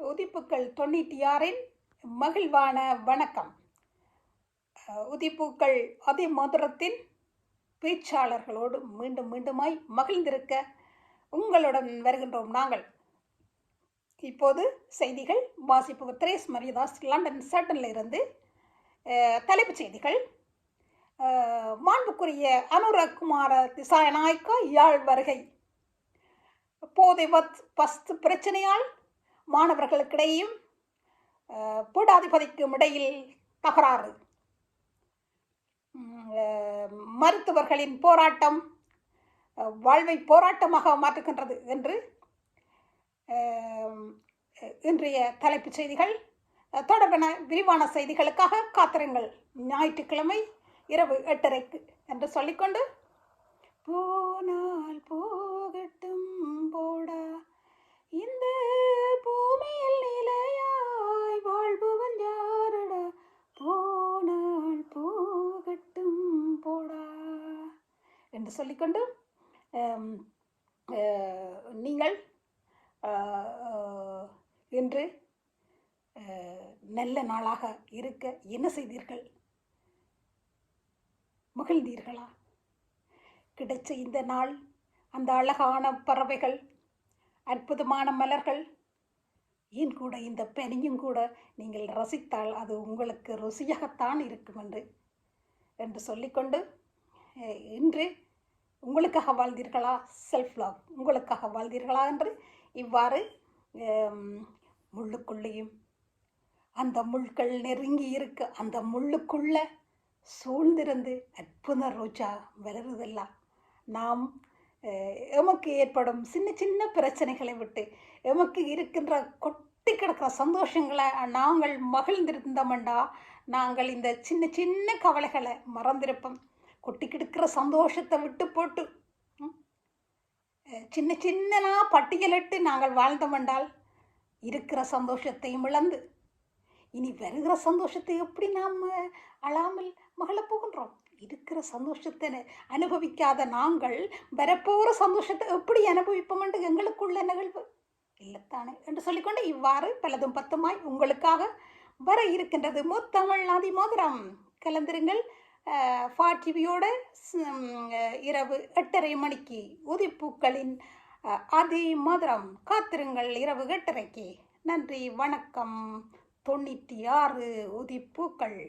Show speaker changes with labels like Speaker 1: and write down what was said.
Speaker 1: உதிப்புக்கள் 96இன் மகிழ்வான வணக்கம். உதிப்புக்கள் அதிமதுரத்தின் பேச்சாளர்களோடு மீண்டும் மீண்டுமாய் மகிழ்ந்திருக்க உங்களுடன் வருகின்றோம் நாங்கள். இப்போது செய்திகள் வாசிப்பு திரேஸ் மரியதாஸ், லண்டன் சட்டனில் இருந்து. தலைப்புச் செய்திகள். மாண்புக்குரிய அனுரகுமார திசாநாயக்கா யாழ் வருகை. போதை வஸ்து பிரச்சனையால் மாணவர்களுக்கிடையும் பீடாதிபதிக்கும் இடையில் தகராறு. மருத்துவர்களின் போராட்டம் வாழ்வை போராட்டமாக மாற்றுகின்றது என்று இன்றைய தலைப்புச் செய்திகள். தொடர்பான விரிவான செய்திகளுக்காக காத்திருங்கள். ஞாயிற்றுக்கிழமை இரவு 8:30 என்று சொல்லிக்கொண்டு, போனால் போகட்டும் போடா, இந்த பூமியில் நிலையாய் வாழ்பவன் யாரடா, போனால் போகட்டும் போடா என்று சொல்லிக்கொண்டு, நீங்கள் இன்று நல்ல நாளாக இருக்க என்ன செய்தீர்கள்? மகிழ்ந்தீர்களா? கிடைச்ச இந்த நாள், அந்த அழகான பறவைகள், அற்புதமான மலர்கள், ஏன் கூட இந்த பனியும் கூட நீங்கள் ரசித்தால் அது உங்களுக்கு ருசியாகத்தான் இருக்கும் என்று சொல்லிக்கொண்டு, இன்று உங்களுக்காக வாழ்ந்தீர்களா? செல்ஃப் லவ் உங்களுக்காக வாழ்ந்தீர்களா என்று இவ்வாறு முள்ளுக்குள்ளேயும் அந்த முள்கள் நெருங்கி இருக்க அந்த முள்ளுக்குள்ள சூழ்ந்திருந்து அற்புத ரோஜா வளருதெல்லாம் நாம் எமக்கு ஏற்படும் சின்ன சின்ன பிரச்சனைகளை விட்டு எமக்கு இருக்கின்ற கொட்டி கிடக்கிற சந்தோஷங்களை நாங்கள் மகிழ்ந்திருந்தோம்டா, நாங்கள் இந்த சின்ன சின்ன கவலைகளை மறந்திருப்போம். கொட்டி கிடக்கிற சந்தோஷத்தை விட்டு போட்டு சின்ன சின்னனா பட்டியலிட்டு நாங்கள் வாழ்ந்தோமென்றால் இருக்கிற சந்தோஷத்தையும் இழந்து இனி வருகிற சந்தோஷத்தை எப்படி நாம் அழாமல் மகளப் போகின்றோம்? இருக்கிற சந்தோஷத்தை அனுபவிக்காத நாங்கள் வரப்போகிற சந்தோஷத்தை எப்படி அனுபவிப்போம் என்று எங்களுக்குள்ள நிகழ்வு இல்லைத்தானே என்று சொல்லிக்கொண்டு இவ்வாறு பலதும் பத்துமாய் உங்களுக்காக வர இருக்கின்றது முத்தமிழ் அதிமதுரம். கலந்திருங்கள். டிவியோட இரவு 8:30 மணிக்கு உதிப்பூக்களின் அதிமதுரம். காத்திருங்கள் இரவு 8:30. நன்றி, வணக்கம். 96 உதிப்பூக்கள்.